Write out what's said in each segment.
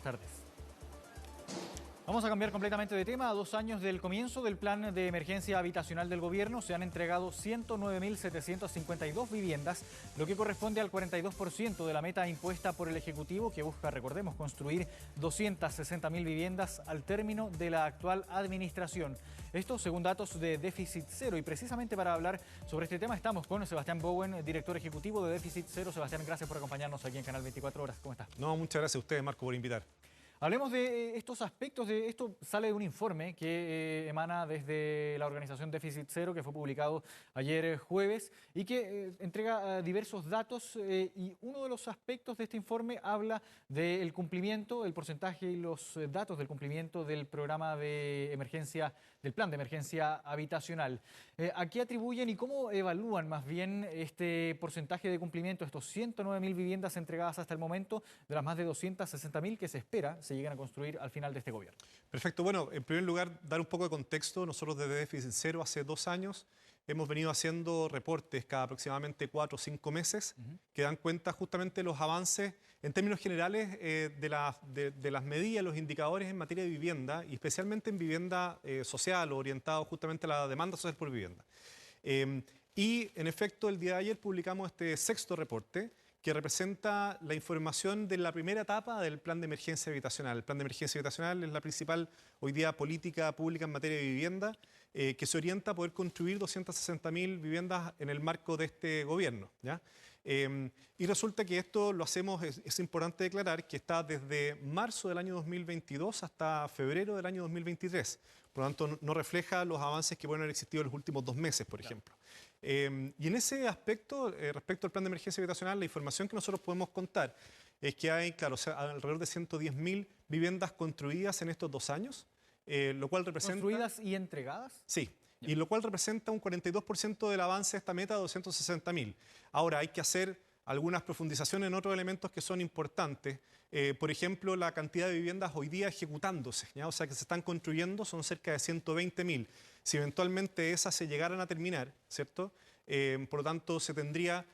buenas tardes. Vamos a cambiar completamente de tema. A 2 años del comienzo del plan de emergencia habitacional del gobierno se han entregado 109.752 viviendas, lo que corresponde al 42% de la meta impuesta por el Ejecutivo, que busca, recordemos, construir 260.000 viviendas al término de la actual administración. Esto según datos de Déficit Cero. Y precisamente para hablar sobre este tema estamos con Sebastián Bowen, director ejecutivo de Déficit Cero. Sebastián, gracias por acompañarnos aquí en Canal 24 Horas. ¿Cómo está? No, muchas gracias a ustedes, Marco, por invitar. Hablemos de estos aspectos. Esto sale de un informe que emana desde la organización Déficit Cero, que fue publicado ayer jueves y que entrega diversos datos. Y uno de los aspectos de este informe habla del cumplimiento, el porcentaje y los datos del cumplimiento del programa de emergencia, del plan de emergencia habitacional. ¿A qué atribuyen y cómo evalúan más bien este porcentaje de cumplimiento, estos 109.000 viviendas entregadas hasta el momento, de las más de 260.000 que se espera se lleguen a construir al final de este gobierno? Perfecto. Bueno, en primer lugar, dar un poco de contexto. Nosotros desde Déficit Cero hace 2 años hemos venido haciendo reportes cada aproximadamente 4 o 5 meses que dan cuenta justamente de los avances en términos generales de las medidas, los indicadores en materia de vivienda y especialmente en vivienda social o orientado justamente a la demanda social por vivienda. Y en efecto, el día de ayer publicamos este 6º reporte que representa la información de la primera etapa del plan de emergencia habitacional. El plan de emergencia habitacional es la principal hoy día política pública en materia de vivienda que se orienta a poder construir 260.000 viviendas en el marco de este gobierno, ¿ya? Y resulta que esto lo hacemos, es importante declarar, que está desde marzo del año 2022 hasta febrero del año 2023. Por lo tanto, no refleja los avances que pueden haber existido en los últimos 2 meses, por ejemplo. Y en ese aspecto, respecto al plan de emergencia habitacional, la información que nosotros podemos contar es que hay, claro, o sea, alrededor de 110.000 viviendas construidas en estos 2 años, lo cual representa... ¿Construidas y entregadas? Sí. Y lo cual representa un 42% del avance de esta meta de 260.000. Ahora, hay que hacer algunas profundizaciones en otros elementos que son importantes. Por ejemplo, la cantidad de viviendas hoy día ejecutándose, ¿ya? O sea, que se están construyendo son cerca de 120.000. Si eventualmente esas se llegaran a terminar, ¿cierto? Por lo tanto, se tendría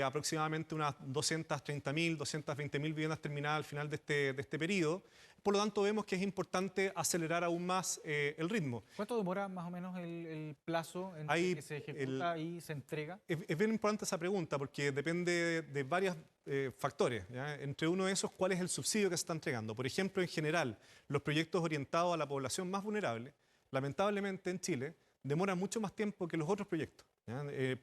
aproximadamente unas 230.000, 220.000 viviendas terminadas al final de este periodo. Por lo tanto, vemos que es importante acelerar aún más el ritmo. ¿Cuánto demora más o menos el plazo entre que se ejecuta y se entrega? Es bien importante esa pregunta porque depende de varios factores, ¿ya? Entre uno de esos, ¿cuál es el subsidio que se está entregando? Por ejemplo, en general, los proyectos orientados a la población más vulnerable, lamentablemente en Chile, demoran mucho más tiempo que los otros proyectos.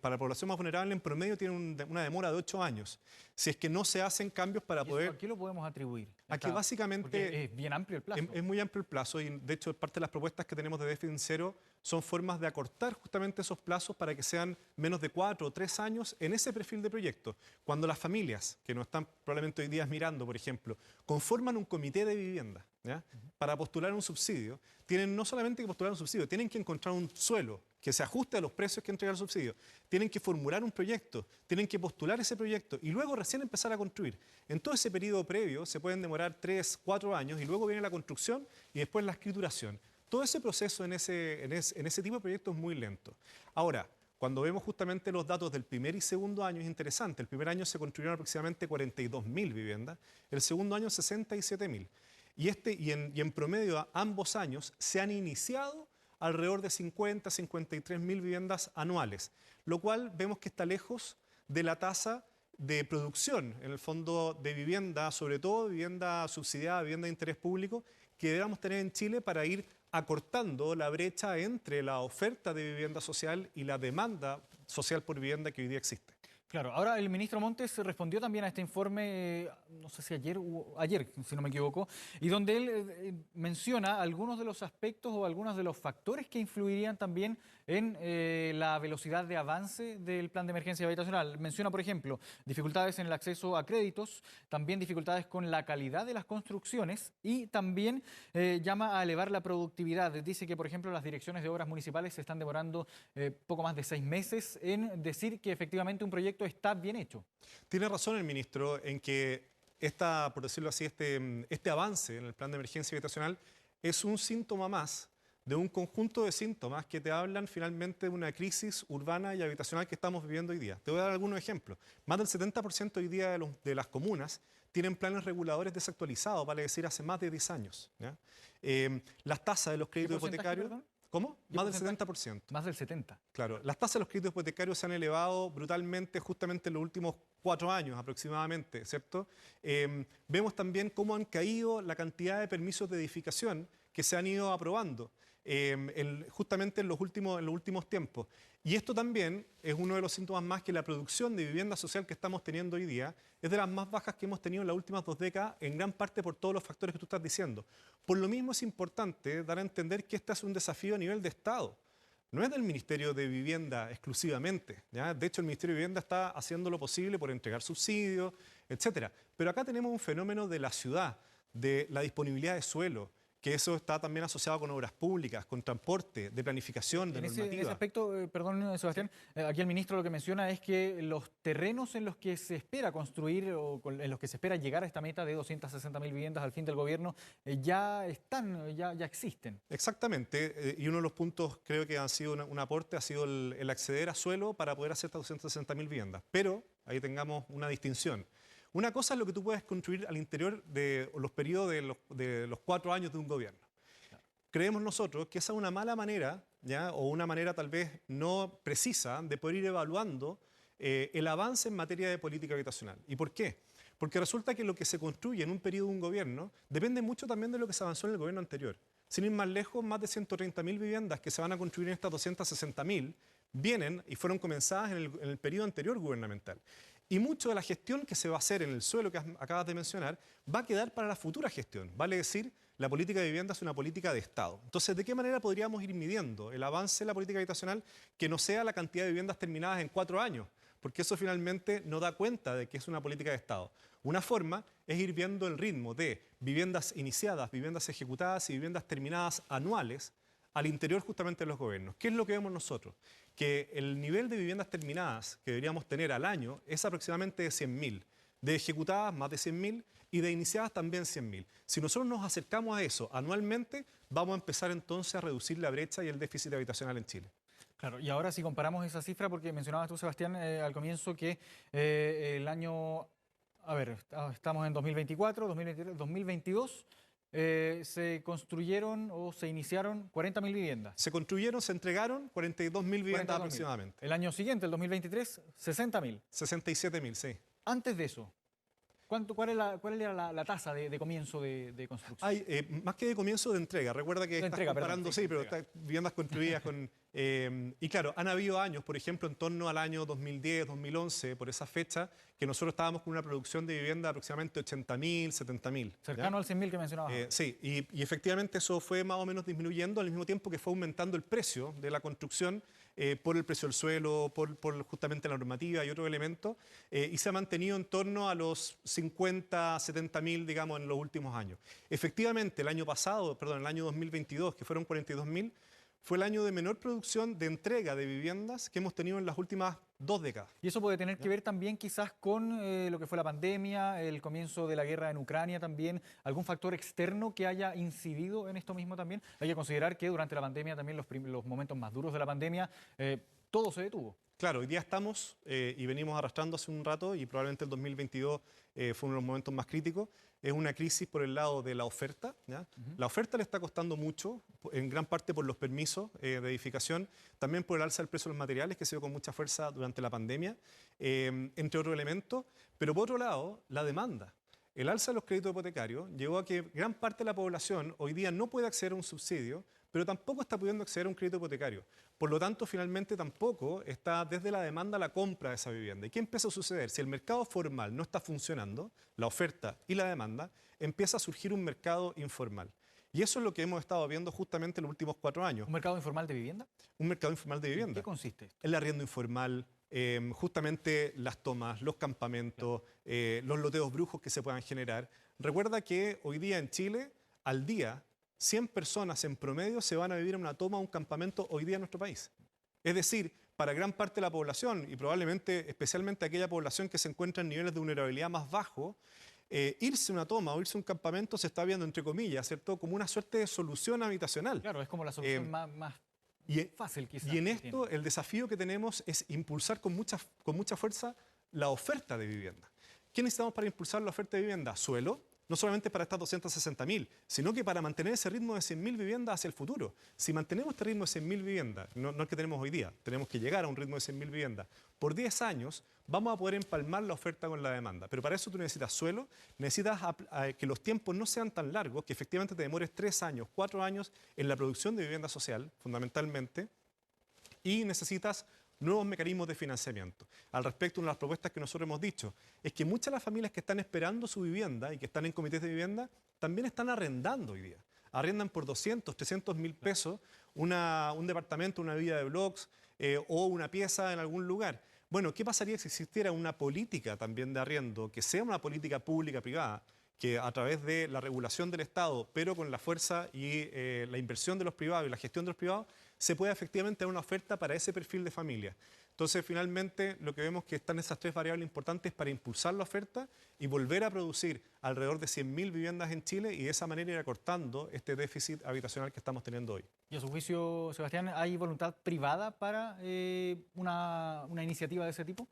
Para la población más vulnerable, en promedio, tiene una demora de 8 años. Si es que no se hacen cambios para poder... ¿A qué lo podemos atribuir? Aquí básicamente... Porque es bien amplio el plazo. Es muy amplio el plazo y, de hecho, parte de las propuestas que tenemos de Déficit Cero son formas de acortar justamente esos plazos para que sean menos de 4 o 3 años en ese perfil de proyecto. Cuando las familias, que nos están probablemente hoy día mirando, por ejemplo, conforman un comité de vivienda, ¿ya? Para postular un subsidio, tienen no solamente que postular un subsidio, tienen que encontrar un suelo que se ajuste a los precios que entrega el subsidio. Tienen que formular un proyecto, tienen que postular ese proyecto y luego recién empezar a construir. En todo ese periodo previo se pueden demorar 3, 4 años y luego viene la construcción y después la escrituración. Todo ese proceso en ese tipo de proyectos es muy lento. Ahora, cuando vemos justamente los datos del primer y segundo año es interesante. El primer año se construyeron aproximadamente 42.000 viviendas, el segundo año 67.000. Y en promedio ambos años se han iniciado alrededor de 50, 53.000 viviendas anuales, lo cual vemos que está lejos de la tasa de producción, en el fondo, de vivienda, sobre todo vivienda subsidiada, vivienda de interés público, que deberíamos tener en Chile para ir acortando la brecha entre la oferta de vivienda social y la demanda social por vivienda que hoy día existe. Claro, ahora el ministro Montes respondió también a este informe, no sé si ayer, si no me equivoco, y donde él menciona algunos de los aspectos o algunos de los factores que influirían también en la velocidad de avance del plan de emergencia habitacional. Menciona, por ejemplo, dificultades en el acceso a créditos, también dificultades con la calidad de las construcciones y también llama a elevar la productividad. Dice que, por ejemplo, las direcciones de obras municipales se están demorando poco más de 6 meses en decir que efectivamente un proyecto está bien hecho. Tiene razón el ministro en que por decirlo así, este avance en el plan de emergencia habitacional es un síntoma más de un conjunto de síntomas que te hablan finalmente de una crisis urbana y habitacional que estamos viviendo hoy día. Te voy a dar algunos ejemplos. Más del 70% hoy día de las comunas tienen planes reguladores desactualizados, vale decir, hace más de 10 años. ¿Ya? Las tasas de los créditos hipotecarios... Perdón? ¿Cómo? ¿Qué Más del porcentaje? 70%. Más del 70%. Claro, las tasas de los créditos hipotecarios se han elevado brutalmente justamente en los últimos 4 años aproximadamente, ¿cierto? Vemos también cómo han caído la cantidad de permisos de edificación que se han ido aprobando justamente en los últimos tiempos. Y esto también es uno de los síntomas más que la producción de vivienda social que estamos teniendo hoy día es de las más bajas que hemos tenido en las últimas 2 décadas, en gran parte por todos los factores que tú estás diciendo. Por lo mismo es importante dar a entender que este es un desafío a nivel de Estado. No es del Ministerio de Vivienda exclusivamente, ¿ya? De hecho, el Ministerio de Vivienda está haciendo lo posible por entregar subsidios, etcétera. Pero acá tenemos un fenómeno de la ciudad, de la disponibilidad de suelo, que eso está también asociado con obras públicas, con transporte, de planificación, de normativa. En ese aspecto, perdón, Sebastián, aquí el ministro lo que menciona es que los terrenos en los que se espera construir o en los que se espera llegar a esta meta de 260.000 viviendas al fin del gobierno ya están, ya existen. Exactamente, y uno de los puntos creo que han sido un aporte ha sido el acceder a suelo para poder hacer estas 260.000 viviendas. Pero ahí tengamos una distinción. Una cosa es lo que tú puedes construir al interior de los periodos de los 4 años de un gobierno. Creemos nosotros que esa es una mala manera, ¿ya? O una manera tal vez no precisa de poder ir evaluando el avance en materia de política habitacional. ¿Y por qué? Porque resulta que lo que se construye en un periodo de un gobierno depende mucho también de lo que se avanzó en el gobierno anterior. Sin ir más lejos, más de 130.000 viviendas que se van a construir en estas 260.000 vienen y fueron comenzadas en el periodo anterior gubernamental. Y mucho de la gestión que se va a hacer en el suelo que acabas de mencionar va a quedar para la futura gestión. Vale decir, la política de vivienda es una política de Estado. Entonces, ¿de qué manera podríamos ir midiendo el avance de la política habitacional que no sea la cantidad de viviendas terminadas en 4 años? Porque eso finalmente no da cuenta de que es una política de Estado. Una forma es ir viendo el ritmo de viviendas iniciadas, viviendas ejecutadas y viviendas terminadas anuales al interior justamente de los gobiernos. ¿Qué es lo que vemos nosotros? Que el nivel de viviendas terminadas que deberíamos tener al año es aproximadamente de 100.000, de ejecutadas más de 100.000 y de iniciadas también 100.000. Si nosotros nos acercamos a eso anualmente, vamos a empezar entonces a reducir la brecha y el déficit habitacional en Chile. Claro, y ahora si comparamos esa cifra, porque mencionabas tú, Sebastián, al comienzo que el año, a ver, estamos en 2024, 2023, 2022, se construyeron o se iniciaron 40.000 viviendas. Se construyeron, se entregaron 42.000 viviendas aproximadamente. El año siguiente, el 2023, 60.000. 67.000, sí. Antes de eso, ¿cuál era la tasa de comienzo de construcción? Hay, más que de comienzo, de entrega. Recuerda que estás comparando, sí, pero estás viviendas construidas con... y claro, han habido años, por ejemplo, en torno al año 2010, 2011, por esa fecha, que nosotros estábamos con una producción de vivienda aproximadamente 80.000, 70.000. Cercano al 100.000 que mencionabas. Sí, y efectivamente eso fue más o menos disminuyendo al mismo tiempo que fue aumentando el precio de la construcción por el precio del suelo, por justamente la normativa y otros elementos, y se ha mantenido en torno a los 50, 70.000, digamos, en los últimos años. Efectivamente, el año 2022, que fueron 42.000, fue el año de menor producción de entrega de viviendas que hemos tenido en las últimas 2 décadas. Y eso puede tener que ver también quizás con lo que fue la pandemia, el comienzo de la guerra en Ucrania también, algún factor externo que haya incidido en esto mismo también. Hay que considerar que durante la pandemia, también los momentos más duros de la pandemia, todo se detuvo. Claro, hoy día estamos y venimos arrastrando hace un rato y probablemente el 2022 fue uno de los momentos más críticos. Es una crisis por el lado de la oferta, ¿ya? La oferta le está costando mucho, en gran parte por los permisos de edificación, también por el alza del precio de los materiales que se dio con mucha fuerza durante la pandemia, entre otros elementos. Pero por otro lado, la demanda. El alza de los créditos hipotecarios llevó a que gran parte de la población hoy día no puede acceder a un subsidio, pero tampoco está pudiendo acceder a un crédito hipotecario. Por lo tanto, finalmente tampoco está desde la demanda la compra de esa vivienda. ¿Y qué empieza a suceder? Si el mercado formal no está funcionando, la oferta y la demanda, empieza a surgir un mercado informal. Y eso es lo que hemos estado viendo justamente en los últimos 4 años. ¿Un mercado informal de vivienda? Un mercado informal de vivienda. ¿En qué consiste esto? El arriendo informal, justamente las tomas, los campamentos, los loteos brujos que se puedan generar. Recuerda que hoy día en Chile, al día, 100 personas en promedio se van a vivir en una toma o un campamento hoy día en nuestro país. Es decir, para gran parte de la población y probablemente especialmente aquella población que se encuentra en niveles de vulnerabilidad más bajos, irse a una toma o irse a un campamento se está viendo, entre comillas, ¿cierto?, como una suerte de solución habitacional. Claro, es como la solución más fácil quizás. Y en esto el desafío que tenemos es impulsar con mucha fuerza la oferta de vivienda. ¿Qué necesitamos para impulsar la oferta de vivienda? Suelo. No solamente para estas 260.000, sino que para mantener ese ritmo de 100.000 viviendas hacia el futuro. Si mantenemos este ritmo de 100.000 viviendas, no el que tenemos hoy día, tenemos que llegar a un ritmo de 100.000 viviendas, por 10 años vamos a poder empalmar la oferta con la demanda. Pero para eso tú necesitas suelo, necesitas que los tiempos no sean tan largos, que efectivamente te demores 3 años, 4 años en la producción de vivienda social, fundamentalmente, y necesitas nuevos mecanismos de financiamiento. Al respecto, una de las propuestas que nosotros hemos dicho es que muchas de las familias que están esperando su vivienda y que están en comités de vivienda también están arrendando hoy día. Arrendan por 200, 300.000 pesos un departamento, una villa de blogs o una pieza en algún lugar. Bueno, ¿qué pasaría si existiera una política también de arriendo, que sea una política pública-privada, que a través de la regulación del Estado, pero con la fuerza y la inversión de los privados y la gestión de los privados, se pueda efectivamente dar una oferta para ese perfil de familia? Entonces, finalmente, lo que vemos que están esas 3 variables importantes para impulsar la oferta y volver a producir alrededor de 100.000 viviendas en Chile y de esa manera ir acortando este déficit habitacional que estamos teniendo hoy. Y a su juicio, Sebastián, ¿hay voluntad privada para una iniciativa de ese tipo?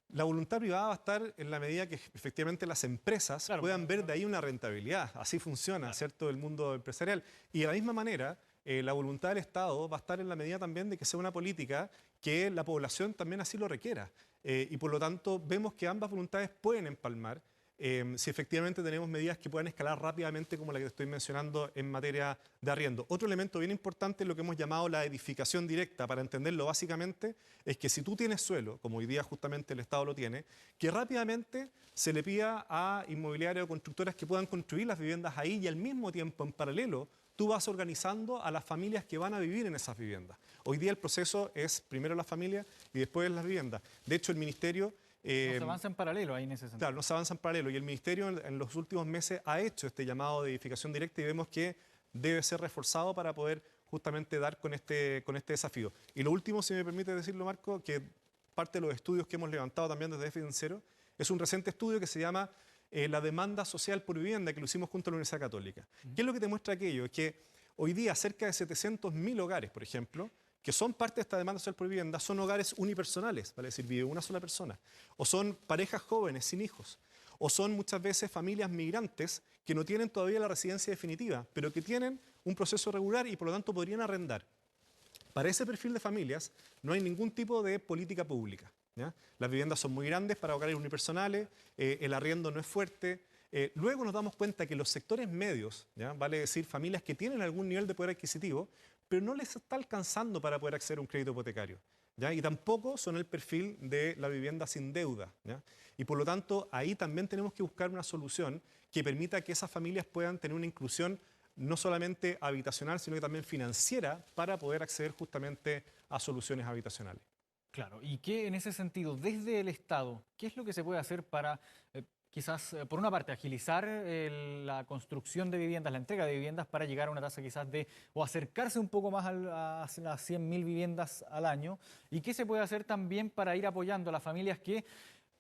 La voluntad privada va a estar en la medida que efectivamente las empresas puedan ver de ahí una rentabilidad. Así funciona, ¿cierto?, el mundo empresarial. Y de la misma manera, la voluntad del Estado va a estar en la medida también de que sea una política que la población también así lo requiera. Y por lo tanto, vemos que ambas voluntades pueden empalmar si efectivamente tenemos medidas que puedan escalar rápidamente, como la que estoy mencionando en materia de arriendo. Otro elemento bien importante es lo que hemos llamado la edificación directa. Para entenderlo básicamente, es que si tú tienes suelo, como hoy día justamente el Estado lo tiene, que rápidamente se le pida a inmobiliarias o constructoras que puedan construir las viviendas ahí y al mismo tiempo, en paralelo, tú vas organizando a las familias que van a vivir en esas viviendas. Hoy día el proceso es primero las familias y después las viviendas. De hecho, el Ministerio... no se avanza en paralelo ahí en ese sentido. Claro, no se avanza en paralelo y el Ministerio en los últimos meses ha hecho este llamado de edificación directa y vemos que debe ser reforzado para poder justamente dar con este desafío. Y lo último, si me permite decirlo, Marco, que parte de los estudios que hemos levantado también desde Déficit Cero, es un reciente estudio que se llama la demanda social por vivienda, que lo hicimos junto a la Universidad Católica. ¿Qué es lo que te muestra aquello? Es que hoy día cerca de 700.000 hogares, por ejemplo, que son parte de esta demanda social por vivienda, son hogares unipersonales, vale decir, vive una sola persona, o son parejas jóvenes sin hijos, o son muchas veces familias migrantes que no tienen todavía la residencia definitiva, pero que tienen un proceso regular y por lo tanto podrían arrendar. Para ese perfil de familias no hay ningún tipo de política pública, ¿ya? Las viviendas son muy grandes para hogares unipersonales, el arriendo no es fuerte. Luego nos damos cuenta que los sectores medios, ¿ya?, vale decir, familias que tienen algún nivel de poder adquisitivo, pero no les está alcanzando para poder acceder a un crédito hipotecario, ¿ya? Y tampoco son el perfil de la vivienda sin deuda, ¿ya? Y por lo tanto, ahí también tenemos que buscar una solución que permita que esas familias puedan tener una inclusión no solamente habitacional, sino que también financiera para poder acceder justamente a soluciones habitacionales. Claro, y que en ese sentido, desde el Estado, ¿qué es lo que se puede hacer para quizás, por una parte, agilizar la construcción de viviendas, la entrega de viviendas para llegar a una tasa quizás o acercarse un poco más a las 100.000 viviendas al año? ¿Y qué se puede hacer también para ir apoyando a las familias que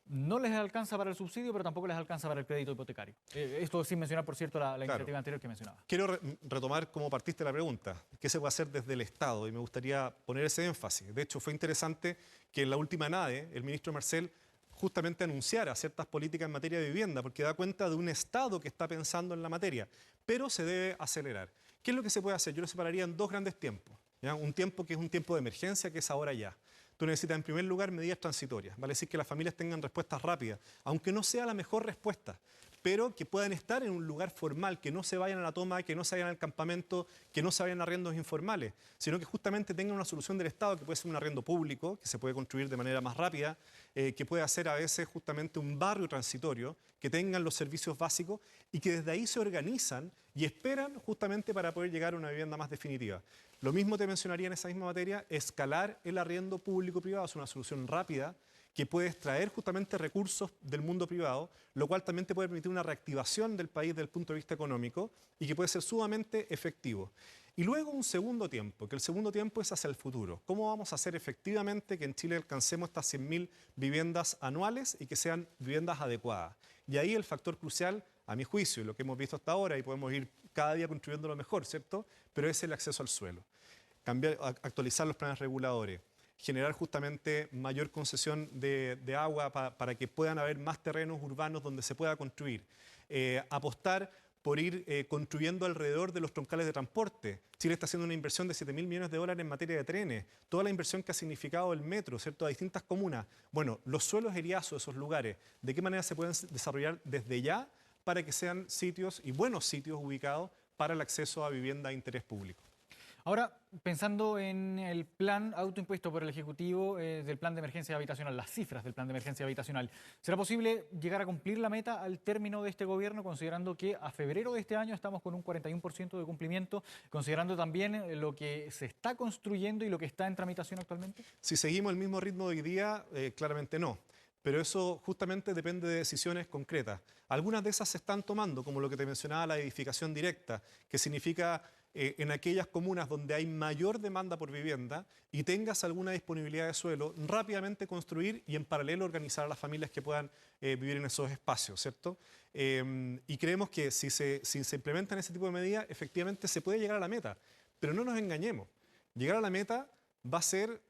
no les alcanza para el subsidio, pero tampoco les alcanza para el crédito hipotecario? Esto sin mencionar, por cierto, la iniciativa anterior que mencionaba. Quiero retomar cómo partiste la pregunta. ¿Qué se puede hacer desde el Estado? Y me gustaría poner ese énfasis. De hecho, fue interesante que en la última NADE, el ministro Marcel justamente anunciara ciertas políticas en materia de vivienda, porque da cuenta de un Estado que está pensando en la materia, pero se debe acelerar. ¿Qué es lo que se puede hacer? Yo lo separaría en 2 grandes tiempos, ¿ya? Un tiempo que es un tiempo de emergencia, que es ahora ya. Tú necesitas, en primer lugar, medidas transitorias, vale decir que las familias tengan respuestas rápidas, aunque no sea la mejor respuesta, pero que puedan estar en un lugar formal, que no se vayan a la toma, que no se vayan al campamento, que no se vayan a arriendos informales, sino que justamente tengan una solución del Estado, que puede ser un arriendo público, que se puede construir de manera más rápida, que puede ser a veces justamente un barrio transitorio, que tengan los servicios básicos y que desde ahí se organizan y esperan justamente para poder llegar a una vivienda más definitiva. Lo mismo te mencionaría en esa misma materia, escalar el arriendo público-privado, es una solución rápida que puede extraer justamente recursos del mundo privado, lo cual también te puede permitir una reactivación del país desde el punto de vista económico y que puede ser sumamente efectivo. Y luego un segundo tiempo, que el segundo tiempo es hacia el futuro. ¿Cómo vamos a hacer efectivamente que en Chile alcancemos estas 100.000 viviendas anuales y que sean viviendas adecuadas? Y ahí el factor crucial, a mi juicio, y lo que hemos visto hasta ahora, y podemos ir cada día construyendo lo mejor, ¿cierto?, pero es el acceso al suelo. Actualizar los planes reguladores, generar justamente mayor concesión de agua para que puedan haber más terrenos urbanos donde se pueda construir. Apostar por ir construyendo alrededor de los troncales de transporte. Chile está haciendo una inversión de 7.000 millones de dólares en materia de trenes, toda la inversión que ha significado el metro, ¿cierto?, a distintas comunas. Bueno, los suelos eriazos de esos lugares, ¿de qué manera se pueden desarrollar desde ya para que sean sitios y buenos sitios ubicados para el acceso a vivienda de interés público? Ahora, pensando en el plan autoimpuesto por el Ejecutivo del plan de emergencia habitacional, las cifras del plan de emergencia habitacional, ¿será posible llegar a cumplir la meta al término de este gobierno, considerando que a febrero de este año estamos con un 41% de cumplimiento, considerando también lo que se está construyendo y lo que está en tramitación actualmente? Si seguimos el mismo ritmo de hoy día, claramente no. Pero eso justamente depende de decisiones concretas. Algunas de esas se están tomando, como lo que te mencionaba, la edificación directa, que significa en aquellas comunas donde hay mayor demanda por vivienda y tengas alguna disponibilidad de suelo, rápidamente construir y en paralelo organizar a las familias que puedan vivir en esos espacios, ¿cierto? Y creemos que si se implementan ese tipo de medidas, efectivamente se puede llegar a la meta. Pero no nos engañemos, llegar a la meta va a ser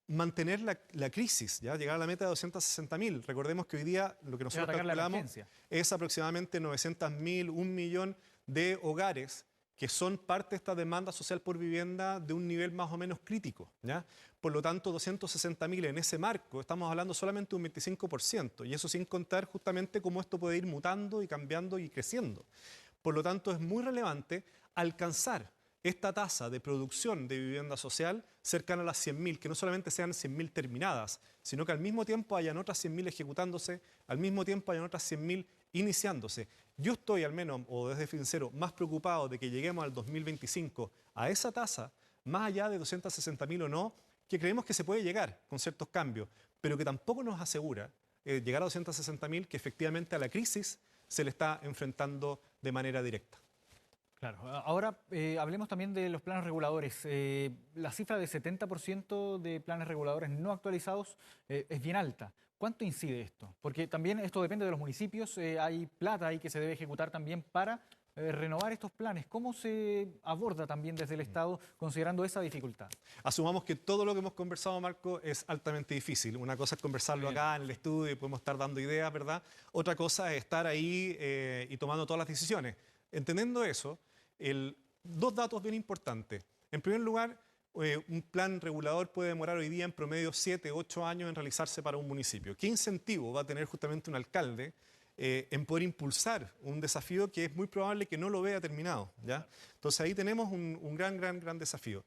mantener la crisis, ¿ya? Llegar a la meta de 260.000. Recordemos que hoy día lo que nosotros calculamos es aproximadamente 900.000, 1 millón de hogares que son parte de esta demanda social por vivienda de un nivel más o menos crítico, ¿ya? Por lo tanto, 260.000 en ese marco, estamos hablando solamente de un 25%, y eso sin contar justamente cómo esto puede ir mutando y cambiando y creciendo. Por lo tanto, es muy relevante alcanzar esta tasa de producción de vivienda social cercana a las 100.000, que no solamente sean 100.000 terminadas, sino que al mismo tiempo hayan otras 100.000 ejecutándose, al mismo tiempo hayan otras 100.000 iniciándose. Yo estoy al menos, o desde Fincero, más preocupado de que lleguemos al 2025 a esa tasa, más allá de 260.000 o no, que creemos que se puede llegar con ciertos cambios, pero que tampoco nos asegura llegar a 260.000 que efectivamente a la crisis se le está enfrentando de manera directa. Claro. Ahora hablemos también de los planes reguladores. La cifra de 70% de planes reguladores no actualizados es bien alta. ¿Cuánto incide esto? Porque también esto depende de los municipios, hay plata ahí que se debe ejecutar también para renovar estos planes. ¿Cómo se aborda también desde el Estado considerando esa dificultad? Asumamos que todo lo que hemos conversado, Marco, es altamente difícil. Una cosa es conversarlo acá en el estudio y podemos estar dando ideas, ¿verdad? Otra cosa es estar ahí y tomando todas las decisiones. Entendiendo eso, dos datos bien importantes. En primer lugar, un plan regulador puede demorar hoy día en promedio 7, 8 años en realizarse para un municipio. ¿Qué incentivo va a tener justamente un alcalde en poder impulsar un desafío que es muy probable que no lo vea terminado, ¿ya? Entonces ahí tenemos un gran desafío.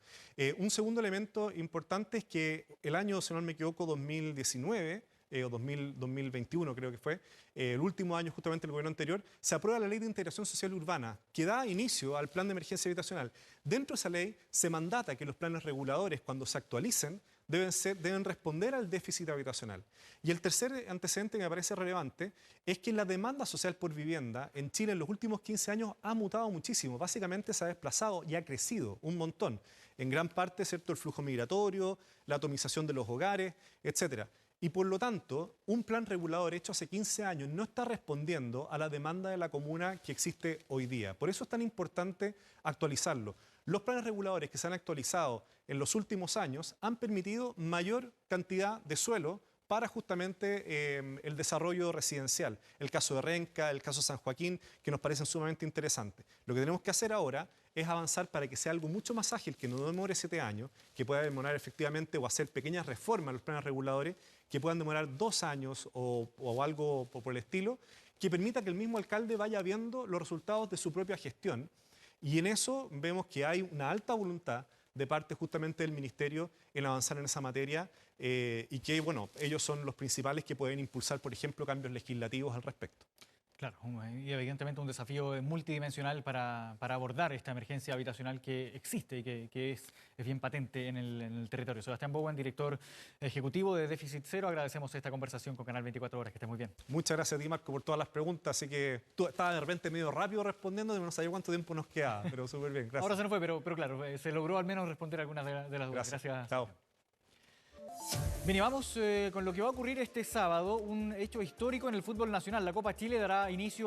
Un segundo elemento importante es que el año, si no me equivoco, 2019, o 2021 creo que fue, el último año justamente del gobierno anterior, se aprueba la Ley de Integración Social Urbana, que da inicio al plan de emergencia habitacional. Dentro de esa ley se mandata que los planes reguladores, cuando se actualicen, deben responder al déficit habitacional. Y el tercer antecedente que me parece relevante es que la demanda social por vivienda en Chile en los últimos 15 años ha mutado muchísimo. Básicamente se ha desplazado y ha crecido un montón. En gran parte, ¿cierto?, el flujo migratorio, la atomización de los hogares, etcétera. Y por lo tanto, un plan regulador hecho hace 15 años no está respondiendo a la demanda de la comuna que existe hoy día. Por eso es tan importante actualizarlo. Los planes reguladores que se han actualizado en los últimos años han permitido mayor cantidad de suelo para justamente el desarrollo residencial. El caso de Renca, el caso de San Joaquín, que nos parecen sumamente interesantes. Lo que tenemos que hacer ahora es avanzar para que sea algo mucho más ágil, que no demore 7 años, que pueda demorar efectivamente o hacer pequeñas reformas a los planes reguladores, que puedan demorar 2 años o algo por el estilo, que permita que el mismo alcalde vaya viendo los resultados de su propia gestión. Y en eso vemos que hay una alta voluntad de parte justamente del Ministerio en avanzar en esa materia y que, bueno, ellos son los principales que pueden impulsar, por ejemplo, cambios legislativos al respecto. Claro, y evidentemente un desafío multidimensional para abordar esta emergencia habitacional que existe y que es bien patente en el territorio. Sebastián Bowen, director ejecutivo de Déficit Cero, agradecemos esta conversación con Canal 24 Horas, que esté muy bien. Muchas gracias a ti, Marco, por todas las preguntas, así que tú estabas de repente medio rápido respondiendo, no sabía cuánto tiempo nos quedaba, pero súper bien, gracias. Ahora se nos fue, pero claro, se logró al menos responder algunas de las dudas. Gracias. Chao. Bien, y vamos con lo que va a ocurrir este sábado, un hecho histórico en el fútbol nacional. La Copa Chile dará inicio